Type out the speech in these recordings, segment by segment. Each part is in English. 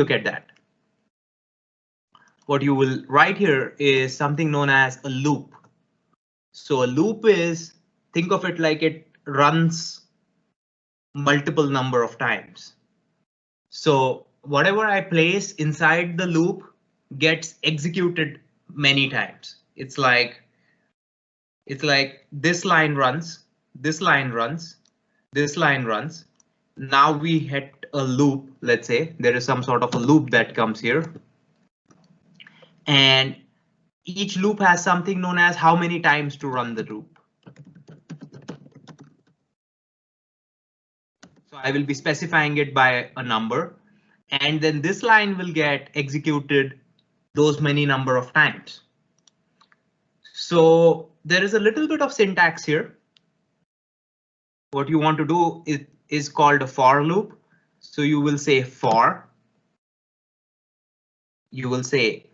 look at that. What you will write here is something known as a loop. So a loop is, think of it like it runs multiple number of times. So whatever I place inside the loop gets executed many times. It's like this line runs, this line runs, this line runs. Now we hit a loop. Let's say there is some sort of a loop that comes here. And each loop has something known as how many times to run the loop. So I will be specifying it by a number, and then this line will get executed those many number of times. So there is a little bit of syntax here. What you want to do is called a for loop. So you will say for. You will say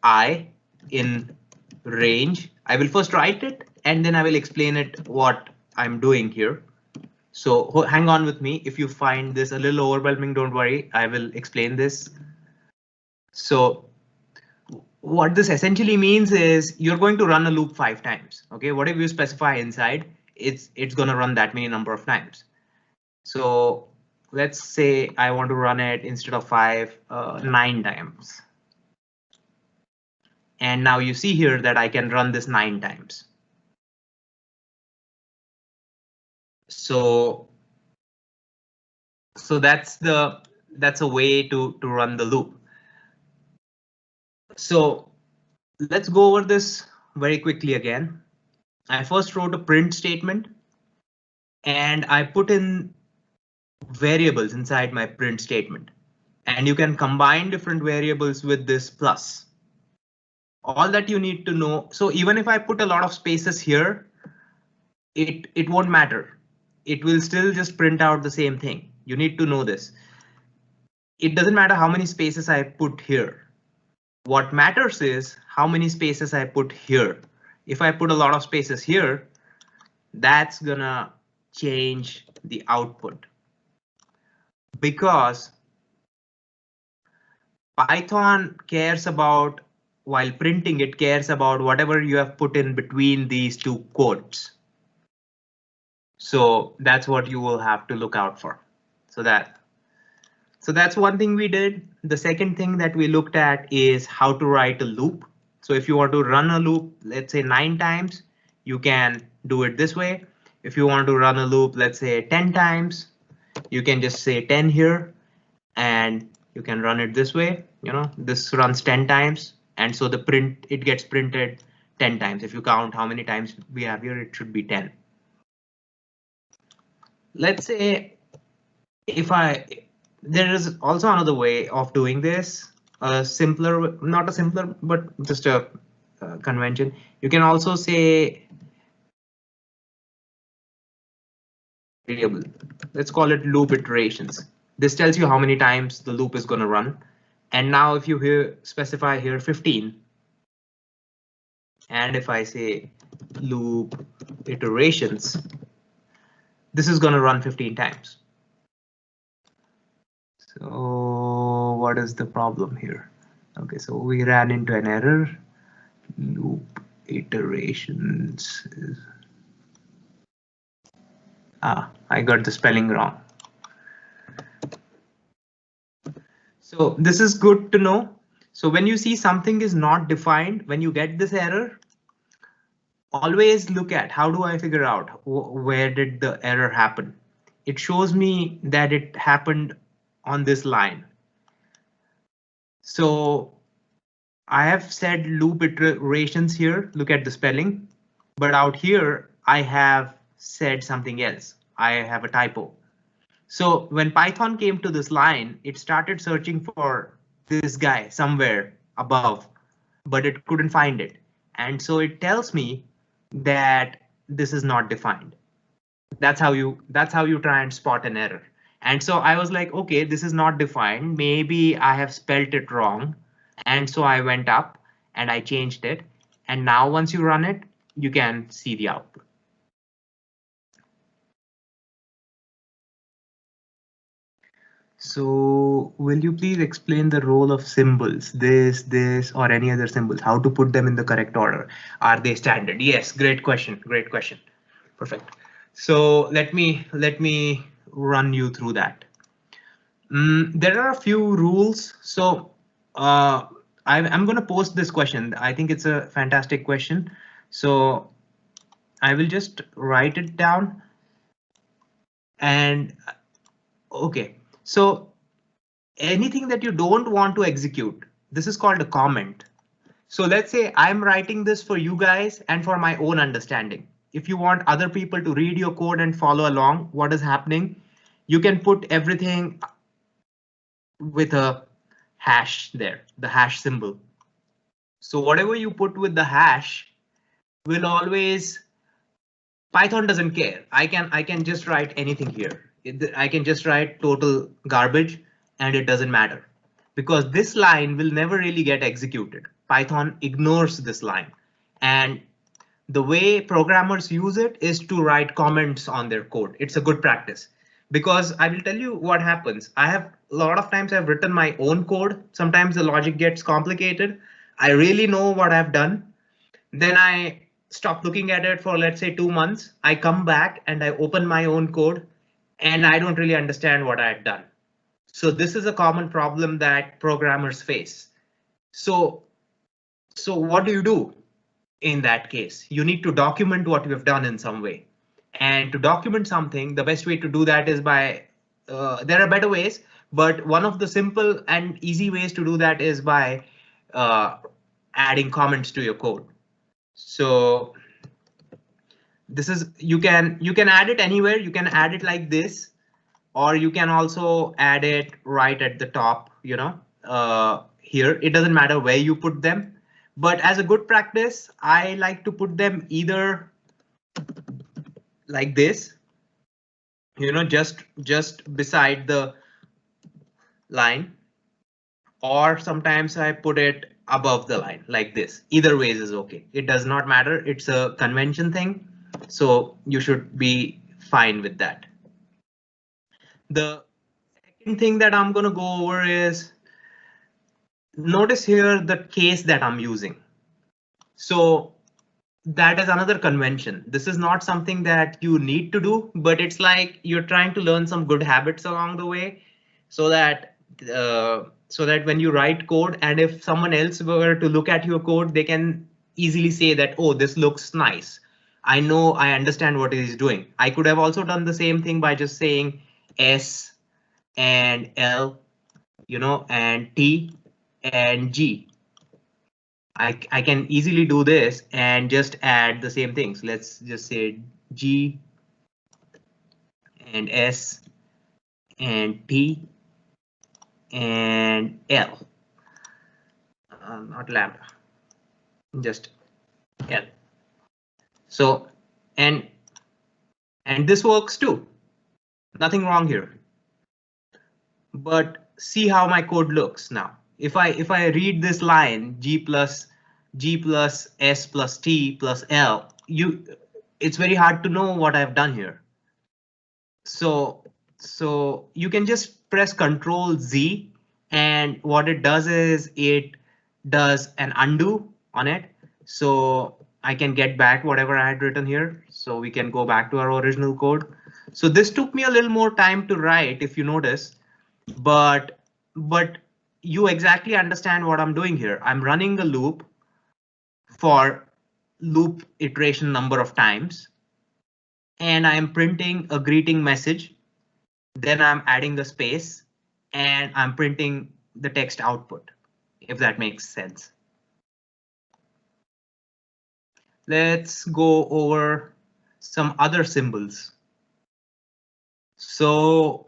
I in range. I will first write it and then I will explain it what I'm doing here. So hang on with me. If you find this a little overwhelming, don't worry, I will explain this. So what this essentially means is you're going to run a loop 5 times. OK, whatever you specify inside, it's going to run that many number of times. So let's say I want to run it instead of 5, 9 times. And now you see here that I can run this 9 times. So that's a way to run the loop. So let's go over this very quickly again. I first wrote a print statement and I put in variables inside my print statement, and you can combine different variables with this plus. All that you need to know. So even if I put a lot of spaces here, it won't matter. It will still just print out the same thing. You need to know this. It doesn't matter how many spaces I put here. What matters is how many spaces I put here. If I put a lot of spaces here, that's gonna change the output, because Python cares about, while printing, it cares about whatever you have put in between these two quotes. So that's what you will have to look out for. So that's one thing we did. The second thing that we looked at is how to write a loop. So if you want to run a loop, let's say 9 times, you can do it this way. If you want to run a loop, let's say 10 times, you can just say 10 here and you can run it this way. You know, this runs 10 times. And so it gets printed 10 times. If you count how many times we have here, it should be 10. Let's say there is also another way of doing this, simpler, not a simpler, but just a convention. You can also say variable. Let's call it loop iterations. This tells you how many times the loop is going to run. And now if you specify here 15, and if I say loop iterations, this is going to run 15 times. So what is the problem here? OK, so we ran into an error. Loop iterations. I got the spelling wrong. So this is good to know. So when you see something is not defined, when you get this error, always look at how do I figure out where did the error happen? It shows me that it happened on this line. So I have said loop iterations here. Look at the spelling, but out here I have said something else. I have a typo. So when Python came to this line, it started searching for this guy somewhere above, but it couldn't find it. And so it tells me that this is not defined. That's how you try and spot an error. And so I was like, OK, this is not defined. Maybe I have spelt it wrong. And so I went up and I changed it. And now once you run it, you can see the output. So will you please explain the role of symbols, this, or any other symbols, how to put them in the correct order? Are they standard? Yes, great question, great question. Perfect. So let me run you through that. There are a few rules. So I'm going to post this question. I think it's a fantastic question. So I will just write it down. And OK, so anything that you don't want to execute, this is called a comment. So let's say I'm writing this for you guys and for my own understanding. If you want other people to read your code and follow along what is happening, you can put everything with a hash there, the hash symbol. So whatever you put with the hash will always, Python doesn't care. I can just write anything here. I can just write total garbage and it doesn't matter because this line will never really get executed. Python ignores this line, and the way programmers use it is to write comments on their code. It's a good practice because I will tell you what happens. I have a lot of times I've written my own code. Sometimes the logic gets complicated. I really know what I've done. Then I stop looking at it for, let's say, 2 months. I come back and I open my own code and I don't really understand what I've done. So this is a common problem that programmers face. So what do you do? In that case, you need to document what you have done in some way. And to document something, the best way to do that is by, there are better ways, but one of the simple and easy ways to do that is by adding comments to your code. So this is, you can add it anywhere. You can add it like this, or you can also add it right at the top, here. It doesn't matter where you put them. But as a good practice, I like to put them either like this, just beside the line, or sometimes I put it above the line like this. Either ways is OK. It does not matter. It's a convention thing. So you should be fine with that. The second thing that I'm going to go over is, notice here the case that I'm using. So that is another convention. This is not something that you need to do, but it's like you're trying to learn some good habits along the way so that when you write code, and if someone else were to look at your code, they can easily say that, oh, this looks nice. I know, I understand what it is doing. I could have also done the same thing by just saying S and L, and T and G. I can easily do this and just add the same things. Let's just say G and S and T and L. Not lambda, just L. So and this works too. Nothing wrong here. But see how my code looks now. If I read this line, G plus S plus T plus L, it's very hard to know what I've done here. So you can just press Control Z, and what it does is it does an undo on it. So I can get back whatever I had written here. So we can go back to our original code. So this took me a little more time to write, if you notice, but you exactly understand what I'm doing here. I'm running the loop for loop iteration number of times, and I'm printing a greeting message. Then I'm adding the space and I'm printing the text output, if that makes sense. Let's go over some other symbols. So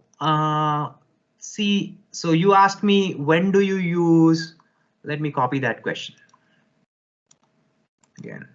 so you asked me, when do you use, let me copy that question again.